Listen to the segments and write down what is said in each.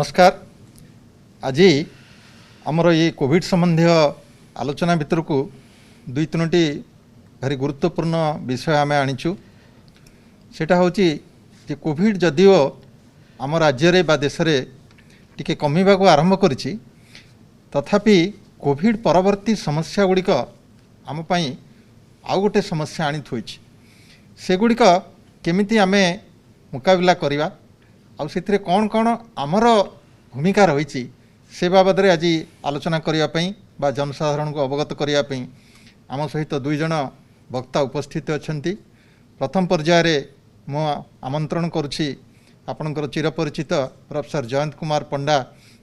नमस्कार। आज आमर ये कोविड संबंधी आलोचना भितर को दुई तीनोटी भारी गुरुत्वपूर्ण विषय आम आनीचु। सेटा होची जे कोविड जदिओ आम राज्य बा देश में टिके कमिबा को आरंभ करिछि, तथापि कोविड परवर्ती समस्या गुड़िक आम पई आउ गोटे समस्या आनी थोइछि। सेगुड़िक केमिति आमे मुकाबिला करिवा आउ सेथिरे कौन कौन आमर भूमिका रही से बाबद में आज आलोचना करने बा जनसाधारण को अवगत करने आम सहित दुई जन वक्ता उपस्थित अच्छा। प्रथम पर्यायर मु आमंत्रण करुछि आपणकर चिरपरिचित प्रोफेसर जयंत कुमार पंडा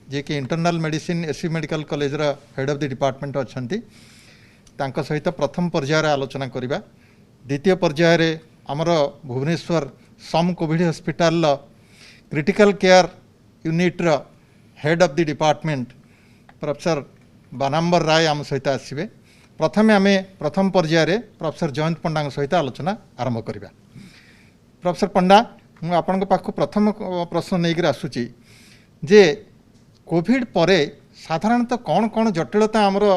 जे कि internal medicine SC medical college रा हेड ऑफ द डिपार्टमेंट अच्छा सहित प्रथम पर्यायर आलोचना करवा। द्वितीय पर्यायर आमर Bhubaneswar SUM Covid hospital critical care unit रा head of the department professor Banambar Ray आम सहित आसवे। प्रथमे आम प्रथम पर्यायर प्रोफेसर जयंत पंडा सहित आलोचना आरंभ करवा। प्रोफेसर पंडा मु आपण पाखु प्रथम प्रश्न नहीं आसूची जे कोविड परे साधारणतः कौन कौन जटिलता आमर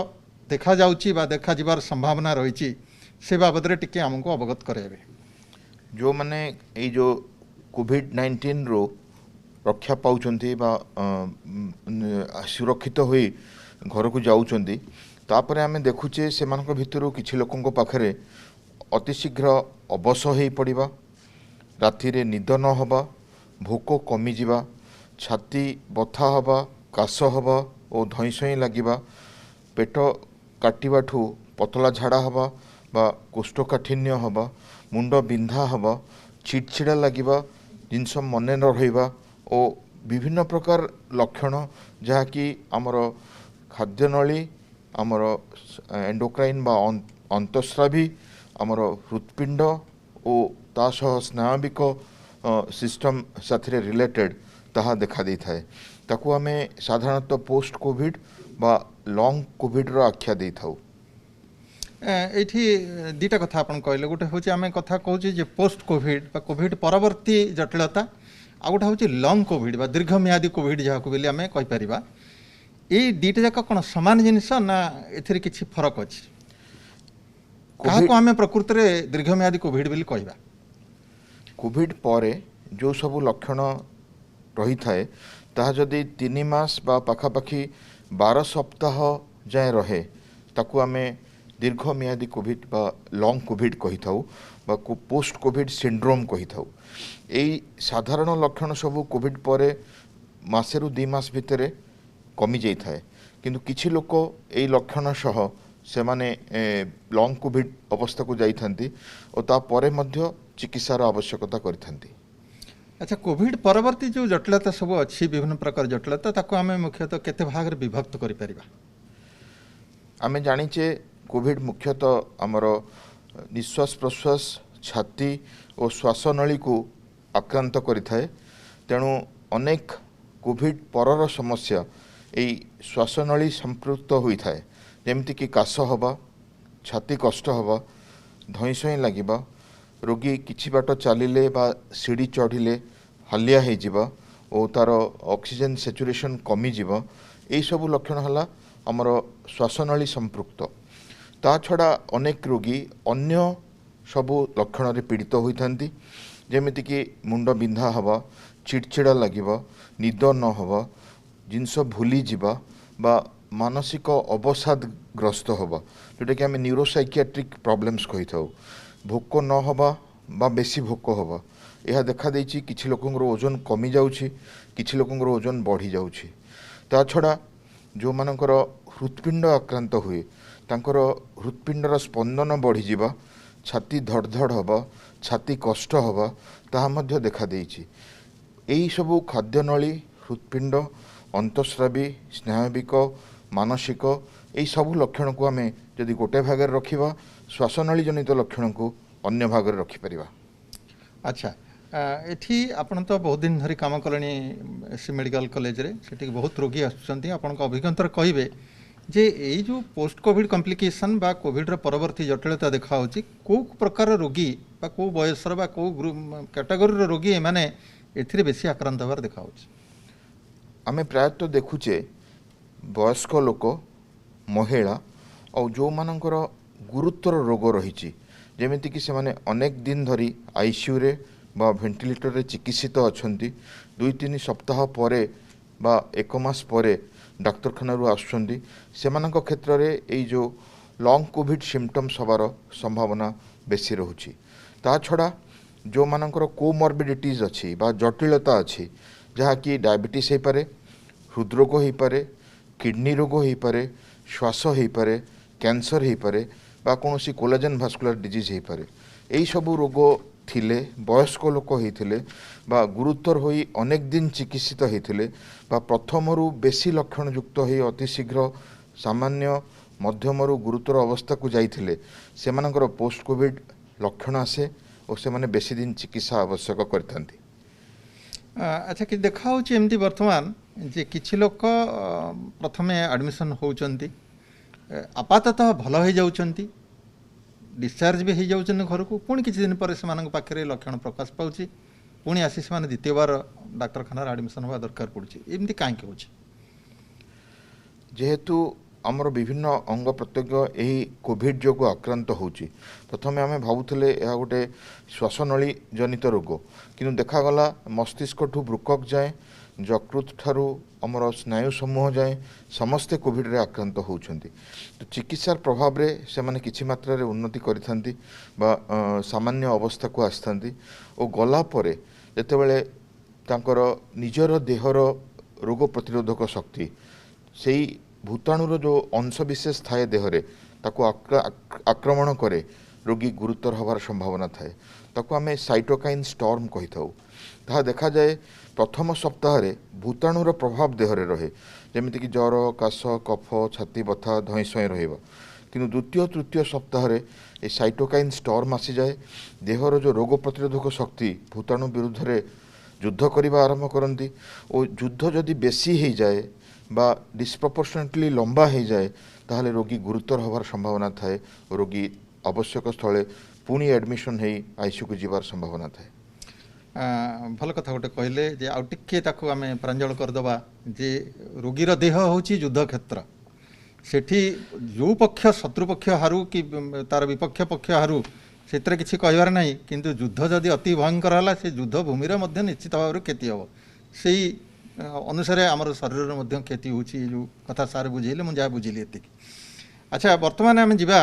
देखा जाउची बा देखा जिबार संभावना रही से बाबद रे टिके हमको अवगत कराइबे। जो माने ये जो कोविड-19 रो रक्षा पाउचंती बा सुरक्षित होई घर को जाउचंती, तापर आमे देखुचे से मानक भितरु किछि लोकंको पाखरे अति शीघ्र अबस होई पड़िबा, राति रे निद न हबा, भोक कमी जिबा, छाती बथा हबा, काश हबा और धईसई लागिबा, पेट काटिबाठू पतला झाड़ा हबा बा कोष्ठकाठिन्य हबा, मुंड बिंधा हबा, चिड़चिड़ा लागिबा, जिनस मने न रहिबा और विभिन्न प्रकार लक्षण जहाँकि आमर खाद्यनली आमर एंडोक्राइन बा अंतस्रावी आमर हृत्पिंड और तासह स्नायविक सिस्टम साथी रिलेटेड ताहा देखा दी थाए। ताकू आमे साधारणतः पोस्ट कोविड बा लॉन्ग कोविड रो आख्या दे थाउ। एठी दीटा कथा आपन कहले, गोटे होची आमे कथा कहूची जे पोस्ट कोविड बा कोविड परवर्ती जटिलता, आ गोटे होची लॉन्ग कोविड बा दीर्घम्यादी कोविड जहाको बेले आमे कहि परिबा। ए दीटा जाक कोन समान जिनिस ना एथिरे किछि फरक अछि? काहाको आमे प्रकृत रे दीर्घम्यादी कोविड बेले कहबा? कोविड परे जो सब लक्षण रही थाए ताहा जदि 3 मास बा पाखापाखी 12 सप्ताह जाए रहे ताकू आमे दीर्घम्यादी कोविड बा लॉन्ग कोविड कही थाउ बा पोस्ट कोविड सिंड्रोम कही थाउ। एई साधारण लक्षण सब कोविड परे मासेरु 2 मास भितरे कमी जाई थाए, किंतु किछि लोक एई लक्षण सह से माने लॉन्ग कोविड अवस्था को जाई थांती और ता परे मध्य चिकित्सार आवश्यकता करिथांती। अच्छा, कोविड परवर्ती जो जटिलता सब अच्छी विभिन्न प्रकार जटिलता ताको आमे मुख्यतः केते भाग रे विभक्त करि परिबा? आमे जानिचे कोविड मुख्यतः आमर निश्वास प्रश्वास छाती और श्वासनली को आक्रांत करिथाए। तेणु अनेक कोविड परर समस्या यही श्वासनली संपृक्त होता है, जमती कि काश हवा, छाती कष्ट हवा, धईसई लागिबा, रोगी किछि बाट चलिले बा सीढ़ी चढ़िले हालिया हो जिबा और तार ऑक्सीजन सैचुरेशन कमी जिबा। एई सब लक्षण हला आमर श्वासनली संपृक्त। ता छड़ा अनेक रोगी अन्य सबु लक्षण रे पीड़ित होइथांती, जेमिति कि मुंड बिंधा हवा, चिड़चिड़ा लागिबा, निद न हवा, जिनस भूली जिबा बा मानसिक अवसादग्रस्त हवा, जोटा कि आम न्यूरोसाइकियाट्रिक प्रॉब्लम्स कही थाउ। भोक न हवा बा बेसी भोक हवा, यह देखा देछि किछि लोकंर ओजन कमी जाउछि, किछि लोकंर ओजन बढ़ी जाउछि। ता छड़ा जो मानकर हृत्पिंड आक्रांत हुए तांकर हृत्पिंडर स्पंदन बढ़ी जिबा, छाती धड़धड़ हवा, छाती कष्ट हवा ताहा मध्य देखा देछि। एई सबु खाद्यनली, हृत्पिंड, अंतस्रावी, स्नायविक, मानसिक एई सबु लक्षण को आमे जदि गोटे भाग रखिबा, श्वासनली जनित लक्षण को अन्य भाग रखि परिबा। अच्छा, एठी आपण तो बहुत दिन धरी काम कलेनी एससी मेडिकल कॉलेज रे, सेठी बहुत रोगी आसुचंती। आपण को अभिज्ञता कहिबे जे एई जो पोस्ट कोविड कॉम्प्लिकेशन बा कोविड रे परवर्ती जटिलता देखा होची, को प्रकार रोगी बा को बयसर बा को कैटेगरी रो रोगी माने एथिरे बेसी आक्रांत होबार देखा होची? आमे प्रायतः देखुचे वयस्क लोक महिला और जो मानकर गुरुतर रोग रही जेमितिक से माने अनेक दिन धरी आईसीयू रे बा वेंटिलेटर रे चिकित्सित अछंती 2-3 सप्ताह परे बा 1 मास परे डाक्तरखाना आसुछंती सेमानक क्षेत्र रे एई जो लॉन्ग कोविड सिम्पटम्स हबार संभावना बेसी रहुछि। ता छड़ा जो मानकर कोमॉर्बिडिटीज अछि बा जटिलता अछि जहा कि डायबिटीज हे पारे, हृदरोग हो पारे, किडनी रोग हो पारे, श्वास हो पारे, कैंसर हो पारे बा कोनोसी कोलाजन भास्कुलर डिजीज हो पारे। एई सबु रोग थिले वयस्क लोक होइथिले बा गुरुतर होई अनेक दिन चिकित्सित होइथिले बा प्रथमरु बेसी लक्षण युक्त होई अति शीघ्र सामान्य मध्यमरु गुरुतर अवस्था को जाइथिले सेमानकर पोस्ट कोविड लक्षण आसे और से माने बेसी दिन चिकित्सा आवश्यक करथांती। अच्छा कि देखा होची एमती वर्तमान जे किछि लोक प्रथमे एडमिशन होउचंती आपाततः भल हो जाउचंती डिस्चार्ज भी हो जाउचंती घर को पुणी किछि दिन पर सेमानक पाखरे लक्षण प्रकाश पाउची पुणी आसी सेमाने द्वितीय बार डाक्तरखाना एडमिशन होवा दरकार पड़ुची एमती काहे के होची जेहेतु आमर विभिन्न अंग प्रत्यंग यही कोविड जो आक्रांत होची प्रथमे आमे भावुथिले या गोटे श्वासनली जनित रोग किंतु देखागला मस्तिष्क ठू ब्रुकक जाए यकृत ठारू आमर स्नायु समूह जाए समस्ते कोविड रे आक्रांत होउछंती। तो चिकित्सार प्रभाव रे से माने किछि मात्रा रे उन्नति करिथांती बा सामान्य अवस्था को आस्थांती और गला परे जेतेबेले तांकर निजर देहर रोग प्रतिरोधक शक्ति सेई भूताणुर जो अंश विशेष थाए देहरे ताको आक्रमण करे रोगी गुरुतर हबार संभावना थाए ताको आमे साइटोकाइन स्टॉर्म कहि थाउ। ताहा देखा जाए प्रथम सप्ताह रे भूताणुर प्रभाव देहरे रहे जेमिति कि ज्वर काश कफ छाती बथा धई सई रहइबा किंतु द्वितीय तृतीय सप्ताह रे ए साइटोकाइन स्टॉर्म आसी जाए देहर जो रोग प्रतिरोधक शक्ति भूताणु विरुद्ध रे युद्ध करबा आरंभ करंती और युद्ध जदि बेसी हो जाए बा डिस्प्रपोर्शनेटली लंबा हो जाए ताहले रोगी गुरुतर हबार संभावना थाए रोगी आवश्यक स्थले पुणी एडमिशन है आईसीयू को जीवार संभावना थाए। भल कथा गोटे कहले जे आउ टिके ताकू आमे प्रांजल करदबा जे रोगीर देह होची युद्ध क्षेत्र सेठी जो पक्ष शत्रु पक्ष हारू कि तार विपक्ष पक्ष हारू सेतरे किछि कहबार नाही किंतु युद्ध जदि अति भयंकर हला से युद्ध भूमि रे मध्य निश्चित भाव क्षति हबो सेही अनुसार आमर शरीर मध्य क्षति होची जो कथा सार बुझेले मु जा बुझिली एतिक। अच्छा वर्तमान आमे जिबा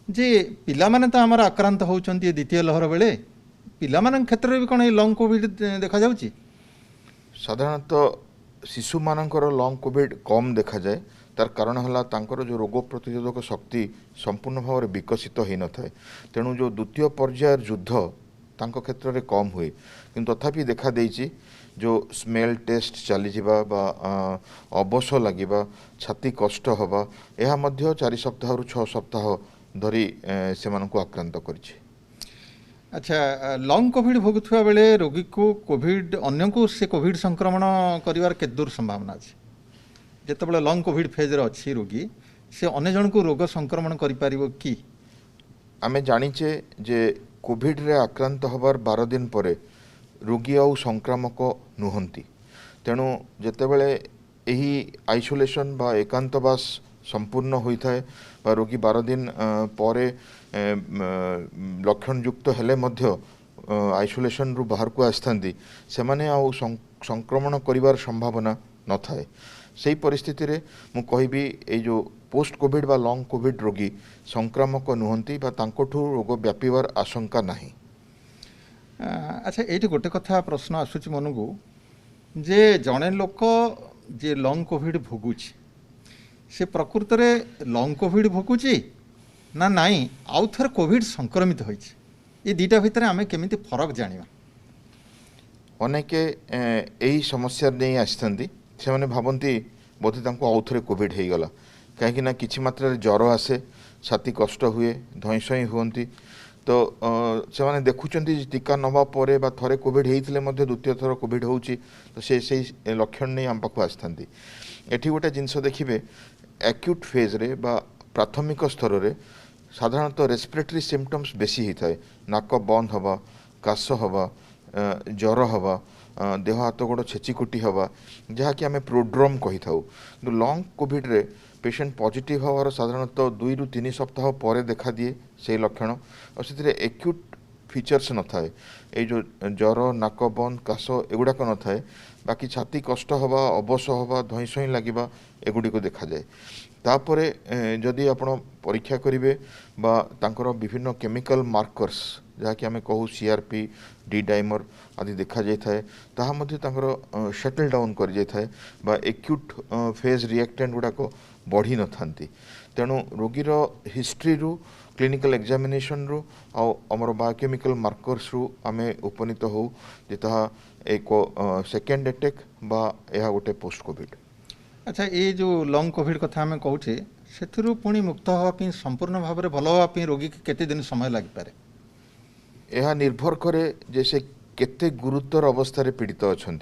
जे पिला माने तो आमर आक्रांत होउचंती द्वितीय लहर बेले पिला मान क्षेत्र भी कौन लंग कोविड देखा जाउची साधारणतः शिशु मानकर लंग कोविड कम देखा जाए तार कारण है तांकर जो रोग प्रतिरोधक शक्ति संपूर्ण भाव में विकसित हो न थाए तेणु जो द्वितीय पर्यायर युद्ध तांको क्षेत्र में कम हुए किंतु तथापि देखा देइछि जो स्मेल टेस्ट चली जिबा बा अबस लागिबा छाती कष्ट हवा यह मध्य 4 सप्ताह रु 6 सप्ताह धरी सेमानकु आक्रांत करिछि। अच्छा लंग कोविड भोगुवा बेले रोगी को कोविड अन्य को से कोविड संक्रमण करिवार के दूर संभावना अछि जेतेबेले लंग कोविड फेज रे अछि रोगी से अन्य जन को रोग संक्रमण करि पारिबो कि आमे जानिचे जे कोविड रे आक्रांत हबार 12 दिन परे रोगी आउ संक्रामक नुहंती तेणु जेतेबेले एही आइसोलेशन बा एकांतवास संपूर्ण होइथाय बा रोगी 12 दिन परे लक्षण युक्त हेले मध्य आइसोलेशन रु बाहर को आस्थांती सेमाने आउ संक्रमण करिवार संभावना न थाए सेही परिस्थिति रे मु कहिबी ए जो पोस्ट कोविड बा लंग कोविड रोगी संक्रामक नुहंती बा तांकोठु रोग व्यापीवार आशंका नाही। अच्छा ये गोटे कथा प्रश्न आसूची मन को जे जड़े लोक जे लंग कोविड भोगुची से प्रकृत रे लंग कोविड भोगुची ना नाई आउ थर कोविड संक्रमित होइछि ये दुईटा भितर आमे केमिति फरक जानिबा अनेके एही समस्या नहीं आस्थांती से माने भाबंती बोधे तांको आउ थरे कोविड हे गला कहीं ना किछि मात्रा रे ज्वर आसे छाती कष्ट हुए धईसई हुअंती तो से माने देखुचंती टीका नवा परे बा थरे कोविड हेइथिले मध्य द्वितीय थर कोविड होउची तो से लक्षण नहीं आम पाखु आस्थांती एठी गोटे जिनस देखिबे एक्यूट फेज रे बा प्राथमिक स्तर रे साधारणतः रेस्पिरेटरी सिम्पटम्स बेसी होता है नाक बंद हवा काश हवा ज्वर हवा देह हाथ गोड़ छेचिकुटी हवा जहाँकि आम प्रोड्रोम कही था कि लंग कोविड रे पेशेंट पॉजिटिव हवार साधारणतः 2 ରୁ 3 सप्ताह पर देखा दिए से लक्षण और से एक्यूट फीचर्स न थाए ये जो ज्वर नाक बंद काश एगुड़ाक न थाए बाकी छाती कष्ट हवा अबस हवा धई सई लगे एगुड़ी को देखा जाए तापरे जदि आपण परीक्षा करेंगे तांकर विभिन्न केमिकल मार्कर्स जहाँकि आम कहू सीआरपी डी डाइमर आदि देखा जाए ताहा मध्य तांकर सेटल डाउन कर जाए थाए बा एक्यूट फेज रिएक्टेंट गुड़ाक बढ़ी न थांती तेणु रोगीर हिस्ट्री रु क्लिनिकल एग्जामिनेशन रु आमर बायोकेमिकल मार्कर्स रु आमे उपनीत हो जे ताहा एक सेकेंड अटैक बा यह गोटे पोस्ट कोविड। अच्छा ये जो लंग कोविड कथा आम कहूँ से पुणी मुक्त हाँपी संपूर्ण भाव में भल हाँपी रोगी की केते दिन समय लग पारे यह निर्भर करे जैसे केते गुरुतर अवस्था पीड़ित अच्छा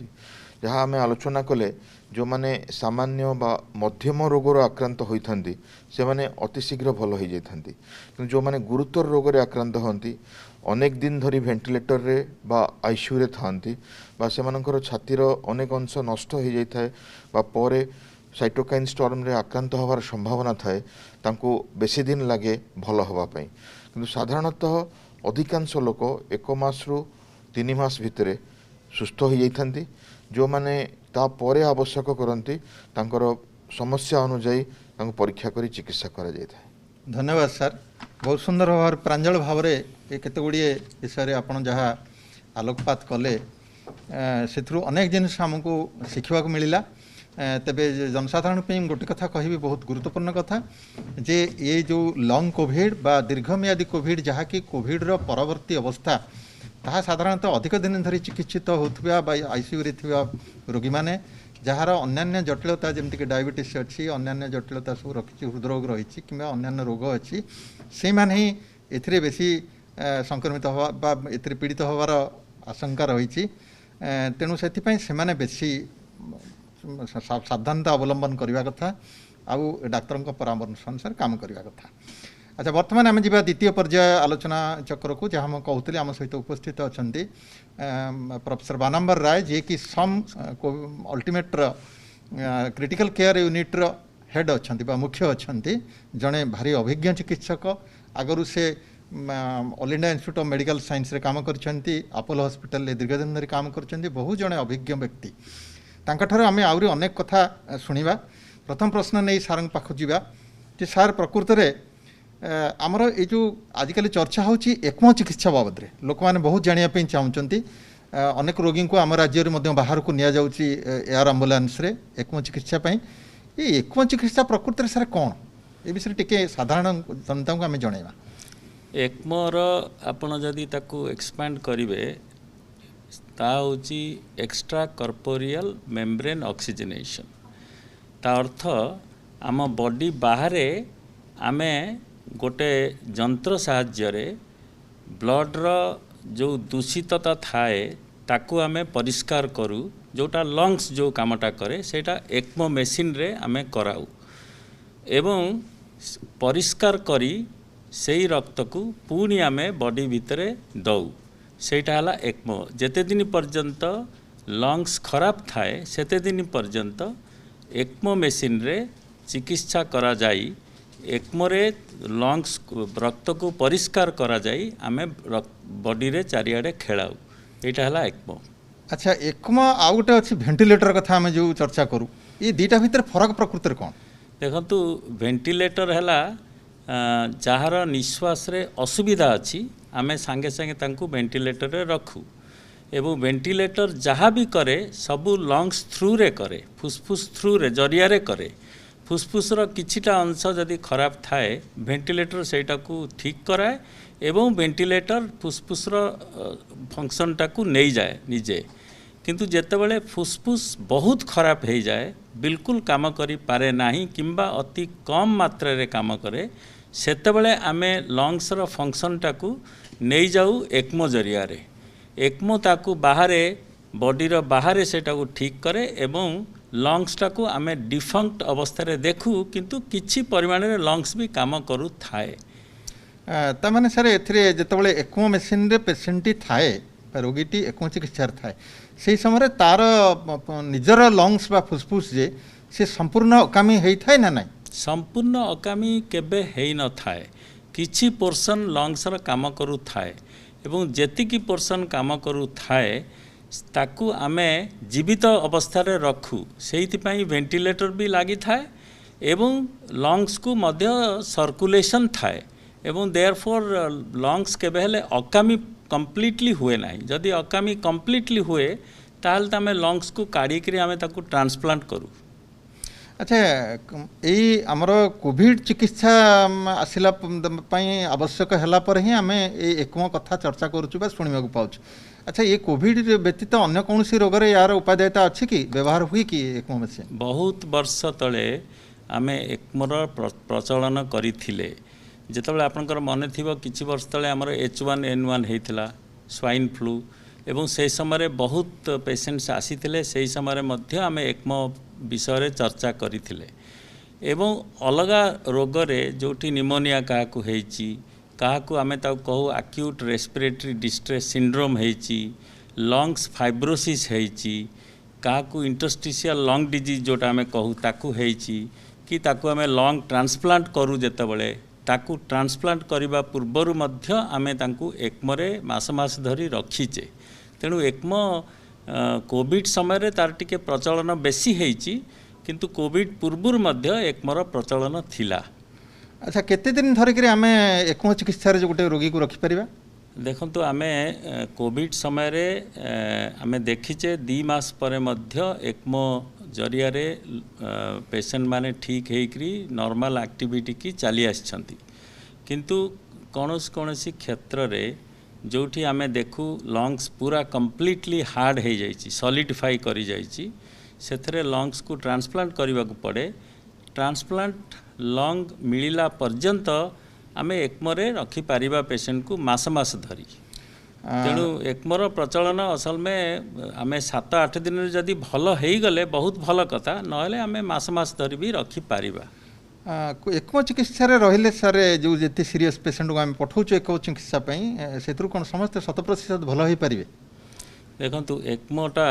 जहाँ आम आलोचना कले जो माने सामान्य बा मध्यम रोगर आक्रांत होती से माने अति शीघ्र भल हो जाती जो माने गुरुतर रोग आक्रांत होती अनेक दिन धरी वेंटिलेटर रे बा आईसीयू रे थांती बा सेमानकर छातीर अनेक अंश नष्ट हो जाए बा परे साइटोकाइन स्टॉर्म रे आक्रांत होवार संभावना थाए तांको बेसी दिन लगे भल हवा पई किंतु साधारणतः अधिकांश लोक 1 मास रु 3 मास भितरे सुस्थ हो जाइथांती जो माने ता परे आवश्यक करती तांकर समस्या अनुଯାयी तांको परीक्षा करी चिकित्सा करा जाइथाय। धन्यवाद सर बहुत सुंदर भाव प्रांजल भाव में केते गुड़िए विषय आपन जहाँ आलोकपात कले से अनेक जिनिस आमको शिखा मिलला तेबे जनसाधारण पे गोटे कथा कहि बहुत गुरुत्वपूर्ण कथा जे ये जो लंग कोविड बा दीर्घमियादी कोविड जहाँ कि कोविड रो परवर्ती अवस्था ताहा साधारणतः अधिक दिन धरी चिकित्सित होथुवा बा आईसीयू रे थिवा रोगी माने जार अन्यान्य जटिलता जमीक डायबिटीज अच्छी अन्यान्य जटिलता सब रखी हृदरोग रही कि अन्यान्य रोग अच्छी से माने ही एथिरे बेसी संक्रमित हवा बा एथिरे पीड़ित होवार आशंका रही तेणु से बेसी सावधानता अवलंबन करने कथा आउ डाक्तर परामर्श अनुसार काम करने कथा। अच्छा बर्तमान आम जा द्वितीय पर्याय आलोचना चक्र को जहाँ मैं कहते आम सहित उपस्थित अच्छा प्रोफेसर बानाम्बर राय जी कि SUM ultimate critical care unit head अच्छा मुख्य अच्छा जड़े भारी अभिज्ञ चिकित्सक आगु से all India institute of medical science रे काम करछंती अपोलो हॉस्पिटल दीर्घ दिन धरी काम करछंती बहु जड़े अभिज्ञ व्यक्ति तांकठार आम आहरी अनेक कथा शुणा। प्रथम प्रश्न नहीं सार पाखु जावा कि सार प्रकृत में आमर ये जो आजिकल चर्चा होची एक्मो चिकित्सा बाबद रे लोक मैंने बहुत जानापी चाहते अनेक रोगी को आम राज्य में बाहर को निया जाउची एयर एम्बुलेंस रे एक्मो चिकित्सा पई ये एक्मो चिकित्सा प्रकृत में सार कौन ये विषय टिके साधारण जनता को आम जनइबा। एक्मोर आपण जदि ताकू एक्सपैंड करिवे ता होची एक्स्ट्रा कर्पोरियल मेम्ब्रेन ऑक्सीजनेशन ता अर्थ आम बॉडी बाहरे आमे गोटे जंत्र साहाय्य ब्लड रो जो दूषितता थाए ताकू आमे परिष्कार करू जोटा लंग्स जो कामटा करे सेटा एक्मो मेसिन रे आमे कराऊ एवं परिष्कार करी सेई रक्त को पुणी आमे बॉडी भितरे दऊ सेटा हला एक्मो जेते दिन पर्यंत लंग्स खराब थाए सेते दिन पर्यंत एक्मो मेसिन रे चिकित्सा करा जाई एक्मो रे लंग्स रक्त को परिष्कार करा जाई आमे बॉडी रे चारियाडे खेलाऊ एटा हला एक्मो। अच्छा एक्मो आउ गोटे अच्छी वेंटिलेटर कथा आम जो चर्चा करूँ ये दुईटा भितर फरक प्रकृति कौन देखंतु वेंटिलेटर हला जार निश्वास रे असुविधा अच्छी आमे सांगे सांगे तांकू वेंटिलेटर रे रखू एवं वेंटिलेटर जहाँ भी करे सबू लंग्स थ्रू रे करे फुसफुस थ्रू रे जरिया रे करे फुसफुस रो किछिटा अंश जदि खराब थाए वेंटिलेटर सेटा को ठीक कराए एवं वेंटिलेटर फुसफुस रो फंक्शन टाकू नहीं जाए निजे किंतु जेतेबेले फुसफुस बहुत खराब हो जाए बिल्कुल काम करि पारे नाही किंबा अति कम मात्रा रे काम करे सेतेबेले आमे लंग्स रो फंक्शन टाकू नहीं जाऊ एक्मो जरिया रे एक्मो ताकू बाहरे बॉडी रो बाहरे सेटाकू ठीक करे एवं लंग्स टाकू आमे डिफंक्ट अवस्था रे देखू किंतु किछि परिमाण रे लंग्स भी काम करू थाए तामाने सर एथिरे जेतेबेले एक्मो मेसिन रे पेशेंट थाए रोगीटी एक्मो चिकित्सा थाए से समय तार निजर लंग्स बा फुसफुस जे से संपूर्ण अकामी होता है ना नहीं संपूर्ण अकामी केबे हेई न थाए किछि पोर्शन लंग्स र काम करू थाए एवं जेतिकी पोर्शन काम करू थाए ताकू आमे जीवित अवस्था रे रखू सेहितिपाई वेंटिलेटर भी लागी थाए एवं लंग्स को मध्य सर्कुलेशन थाए एवं देयरफॉर लंग्स केबे हेले अकामी कंप्लीटली हुए नाही जदि अकामी कंप्लीटली हुए ताहल त आमे लंग्स को काढ़ी करी आमे ताकू ट्रांसप्लांट करू। अच्छा यही आमर कोविड चिकित्सा आसला आवश्यक है पर ही आम एकम कथा चर्चा करुँ शुणा पाऊँ। अच्छा ये कोविड व्यतीत अन्य कौन सी रोग यार उपादेयता अच्छी कि व्यवहार हुई कि एकम मेसिन बहुत वर्ष तले आम एकमर प्रचलन करथिले जेतेबेले आपनकर मन थिबो किछि वर्ष तले हमर H1N1 हेइथिला स्वाइन फ्लू एवं से समय बहुत पेशेंट्स आसीथिले से समय मध्य आम एकम विषय चर्चा करथिले एवं अलगा रोग रे जोठी निमोनिया काहाकू हेइची काहाकू आमे ता कहू एक्यूट रेस्पिरेटरी डिस्ट्रेस सिंड्रोम हेइची लंग्स फाइब्रोसिस हेइची काहाकू इंटरस्टिशियल लंग डिजीज जोटा आमे कहू ताकू हेइची कि ताकू आमे लंग ट्रांसप्लांट करू जेतेबेले ताकू ट्रांसप्लांट करबा पूर्वरु मध्य आमे तांकू एकमरे मास मास धरी रखीचे तेणु एकम कोविड समय तार टिके प्रचलन बेसी हेइची किंतु कोविड पूर्वरु मध्य एकमर प्रचलन थिला। अच्छा केते दिन धरिक आम एकम चिकित्सा जो गोटे रोगी को रखिपर देखंतु आमे कोविड समय रे आमे देखिचे 2 मास पर मध्य एकम जरिया रे पेशेंट माने ठीक हेकरी नॉर्मल एक्टिविटी की चली आछंती किंतु कौनसी क्षेत्र रे जोठी आमे देखू लंग्स पूरा कंप्लीटली हार्ड हो जाइए सॉलिडिफाई करी जाइए सेथरे लंग्स को ट्रांसप्लांट करने को पड़े ट्रांसप्लांट लंग मिलला पर्यंत आमे एकमरे रखिपर पेशेंट को मास मास धरी तेणु एकमर प्रचलन असल में आमे 7-8 दिन जदि भल हो गले बहुत भल कथा नहले आमे मास मास धरी भी रखिपर। एकम चिकित्सा रहिले सर जो जिते सीरीयस पेशेंट को आम पठाऊँ एकम चिकित्सा से कौन समस्त 100% भल हो पारे देखु एकमटा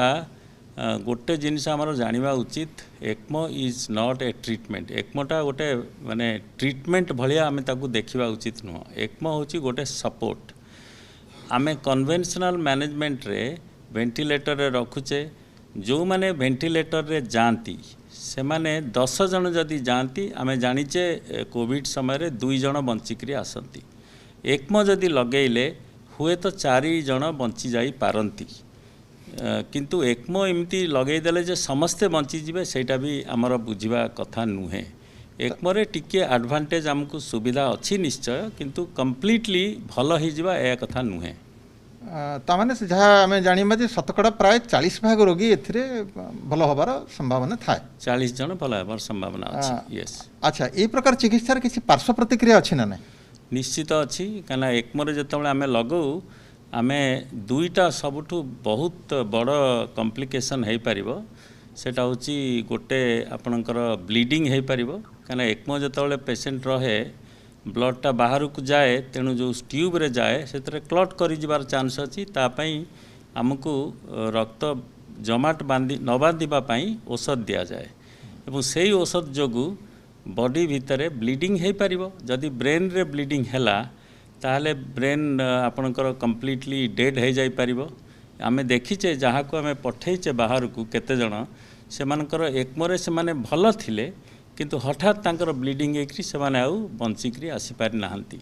गोटे जिनस आमर जाना उचित एकमो इज नॉट ए ट्रीटमेंट एकमटा गोटे माने ट्रीटमेंट भाया आम देखा उचित नुह एकमो हूँ गोटे सपोर्ट आमे कन्वेंशनल मैनेजमेंट रे वेंटिलेटर रे रखुचे जो माने वेंटिलेटर रे जानती से माने 10 जन जदि जानती आमे जानिचे कोविड समय रे 2 जन बंचिक्री आसंती एकमो जदि लगेले हुए तो 4 जन बंची जाई पारंती किंतु एकमो एमती लगेदेले जे समस्ते बंचीजे सेटा भी आमर बुझा कथा नुहे एकमरे टिके एडवांटेज आमको सुविधा अच्छी निश्चय किंतु कंप्लीटली भल हो जावा ए कथा नुहे तामाने जहाँ आम जाना जे शतकड़ा प्राय 40% रोगी एथिरे भल होबार संभावना थाए 40 जन भल होबार संभावना अच्छी यस। अच्छा ये प्रकार चिकित्सार किसी पार्श्व प्रतिक्रिया अच्छी ना नहीं निश्चित अच्छी कहीं एकमरे जितेबाला आम लगू आमे 2टा सबुठु बहुत बड़ कॉम्प्लिकेशन हो पारिबो सेटा होची गोटे आपणकर ब्लीडिंग हो पारिबो कहीं एकमो जितेबाला पेशेंट रहे ब्लडटा बाहर को जाए तेणु जो ट्यूब रे जाए से क्लट कर जिबार चांस अच्छी तापाई आमको रक्त जमाट बांधी न बांधापी औषध दि जाए और से औषध जो बॉडी भितर ब्लीडिंग हो पारिबो जदि ब्रेन रे ब्लीडिंग हैला ताहले ब्रेन आपणकर कंप्लीटली डेड हो जाई पारिबो आमे देखीचे जहाँ को आमे पठेइचे बाहर को केते जण सेमानकर एकमरे सेमाने भल थिले किंतु हठात तांकर ब्लीडिंग एकरी सेमाने आउ बंचिक्री आसी पारि नाहंती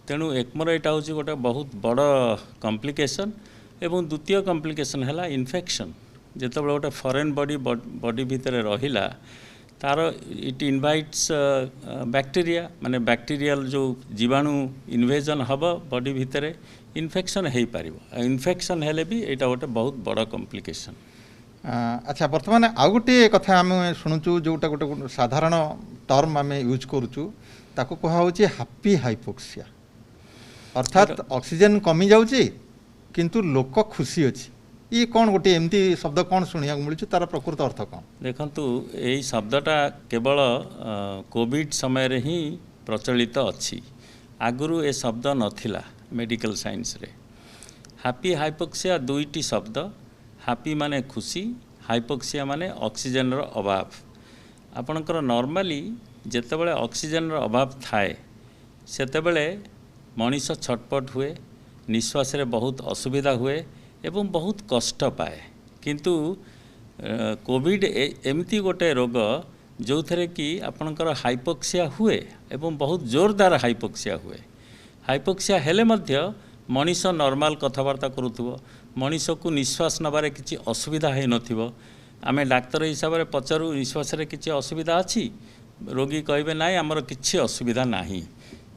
तेणु एकमर एटा होची गोटे बहुत बड़ कॉम्प्लिकेशन एवं द्वितीय कॉम्प्लिकेशन हैला इन्फेक्शन जेतेबेले गोटे फॉरेन बॉडी भितर रहिला तार इट इनवाइट्स बैक्टीरिया माने बैक्टीरियल जो जीवाणु इन्वेजन हब बॉडी भितर इन्फेक्शन हो पारिबो इन्फेक्शन हेले भी एटा गोटे बहुत बड़ कॉम्प्लिकेशन। अच्छा बर्तमान आउ गोटे कथा आम शुणुचु जोटा गोटे साधारण टर्म आम यूज करुचु ताको कहा होची हैप्पी हाइपोक्सिया अर्थात ऑक्सीजन कमी जाउची किंतु लोक खुशी अछि ये कौन गोटे एमती शब्द कौन शुणा मिलूँ तार प्रकृत अर्थ कौन देखंतु यही शब्दटा केवल कोविड समय रे ही प्रचलित अच्छी आगुरु ए शब्द नथिला मेडिकल साइंस रे ହାପି ହାଇପୋକ୍ସିଆ ଦୁଇଟି ଶବ୍ଦ। ହାପି ମାନେ ଖୁସି, ହାଇପୋକ୍ସିଆ ମାନେ ଅକ୍ସିଜେନର ଅଭାବ। ଆପଣଙ୍କର ନର୍ମାଲି ଯେତେବେଳେ ଅକ୍ସିଜେନର ଅଭାବ ଥାଏ ସେତେବେଳେ ମଣିଷ ଛଟପଟ ହୁଏ, ନିଶ୍ୱାସରେ ବହୁତ ଅସୁବିଧା ହୁଏ ଏବଂ ବହୁତ କଷ୍ଟ ପାଏ। କିନ୍ତୁ କୋଭିଡ଼ ଏମିତି ଗୋଟେ ରୋଗ ଯେଉଁଥିରେ କି ଆପଣଙ୍କର ହାଇପୋକ୍ସିଆ ହୁଏ ଏବଂ ବହୁତ ଜୋରଦାର ହାଇପୋକ୍ସିଆ ହୁଏ। ହାଇପୋକ୍ସିଆ ହେଲେ ମଧ୍ୟ ମଣିଷ ନର୍ମାଲ କଥାବାର୍ତ୍ତା କରୁଥିବ, ମଣିଷକୁ ନିଶ୍ୱାସ ନେବାରେ କିଛି ଅସୁବିଧା ହୋଇନଥିବ। ଆମେ ଡାକ୍ତର ହିସାବରେ ପଚାରୁ ନିଶ୍ୱାସରେ କିଛି ଅସୁବିଧା ଅଛି, ରୋଗୀ କହିବେ ନାଇଁ ଆମର କିଛି ଅସୁବିଧା ନାହିଁ।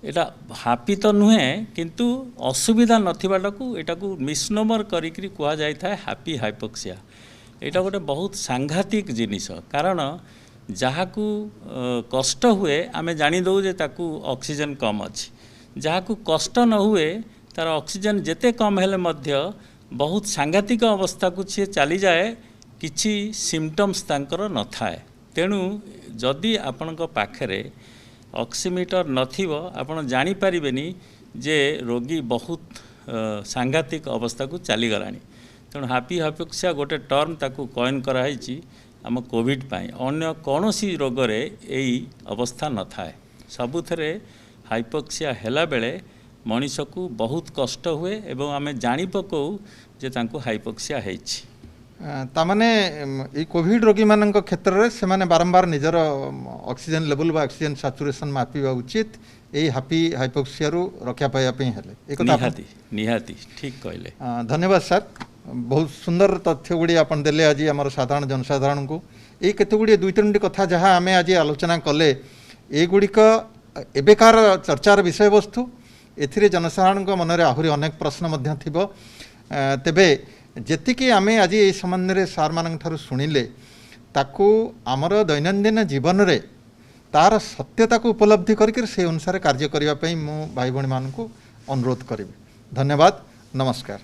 ଏଇଟା ହାପି ତ ନୁହେଁ, କିନ୍ତୁ ଅସୁବିଧା ନଥିବାଟାକୁ ଏଟାକୁ ମିସନୋମର କରିକି କୁହାଯାଇଥାଏ ହାପି ହାଇପୋକ୍ସିଆ। ଏଇଟା ଗୋଟେ ବହୁତ ସାଂଘାତିକ ଜିନିଷ, କାରଣ ଯାହାକୁ କଷ୍ଟ ହୁଏ ଆମେ ଜାଣିଦେଉ ଯେ ତାକୁ ଅକ୍ସିଜେନ କମ୍ ଅଛି। ଯାହାକୁ କଷ୍ଟ ନ ହୁଏ ତାର ଅକ୍ସିଜେନ ଯେତେ କମ୍ ହେଲେ ମଧ୍ୟ ବହୁତ ସାଂଘାତିକ ଅବସ୍ଥାକୁ ସିଏ ଚାଲିଯାଏ, କିଛି ସିମ୍ପଟମ୍ସ ତାଙ୍କର ନଥାଏ। ତେଣୁ ଯଦି ଆପଣଙ୍କ ପାଖରେ ଅକ୍ସିମିଟର ନଥିବ ଆପଣ ଜାଣିପାରିବେନି ଯେ ରୋଗୀ ବହୁତ ସାଂଘାତିକ ଅବସ୍ଥାକୁ ଚାଲିଗଲାଣି। ତେଣୁ ହାପି ହାଇପୋକ୍ସିଆ ଗୋଟେ ଟର୍ମ ତାକୁ କଏନ୍ କରାହେଇଛି ଆମ କୋଭିଡ଼ ପାଇଁ। ଅନ୍ୟ କୌଣସି ରୋଗରେ ଏଇ ଅବସ୍ଥା ନଥାଏ। ସବୁଥିରେ ହାଇପୋକ୍ସିଆ ହେଲାବେଳେ ମଣିଷକୁ ବହୁତ କଷ୍ଟ ହୁଏ ଏବଂ ଆମେ ଜାଣିପକାଉ ଯେ ତାଙ୍କୁ ହାଇପୋକ୍ସିଆ ହେଇଛି। ତାମାନେ এই কোভিড রোগীମାନଙ୍କ କ୍ଷେତ୍ରରେ ସେମାନେ ବାରମ୍ବାର ନିଜର ଅକ୍ସିଜେନ ଲେଭେଲ ବା ଅକ୍ସିଜେନ ସାଚୁରେସନ ମାପିବା ଉଚିତ এই ହାପି ହାଇପୋକ୍ସିଆରୁ ରକ୍ଷା ପାଇବା ପାଇଁ ହେଲେ। ନିହାତି ନିହାତି ଠିକ୍ କହିଲେ। ଧନ୍ୟବାଦ ସାର୍, ବହୁତ ସୁନ୍ଦର ତଥ୍ୟ ଗୁଡ଼ିଏ ଆପଣ ଦେଲେ ଆଜି ଆମର ସାଧାରଣ ଜନସାଧାରଣଙ୍କୁ। ଏଇ କେତେ ଗୁଡ଼ିଏ ଦୁଇ ତିନୋଟି କଥା ଯାହା ଆମେ ଆଜି ଆଲୋଚନା କଲେ ଏଗୁଡ଼ିକ ଏବେକାର ଚର୍ଚ୍ଚାର ବିଷୟବସ୍ତୁ। ଏଥିରେ ଜନସାଧାରଣଙ୍କ ମନରେ ଆହୁରି ଅନେକ ପ୍ରଶ୍ନ ମଧ୍ୟ ଥିବ। ତେବେ ଯେତିକି ଆମେ ଆଜି ଏହି ସମ୍ବନ୍ଧରେ ସାର୍ମାନଙ୍କ ଠାରୁ ଶୁଣିଲେ ତାକୁ ଆମର ଦୈନନ୍ଦିନ ଜୀବନରେ ତାର ସତ୍ୟତାକୁ ଉପଲବ୍ଧି କରିକି ସେ ଅନୁସାରେ କାର୍ଯ୍ୟ କରିବା ପାଇଁ ମୁଁ ଭାଇ ଭଉଣୀମାନଙ୍କୁ ଅନୁରୋଧ କରିବି। ଧନ୍ୟବାଦ, ନମସ୍କାର।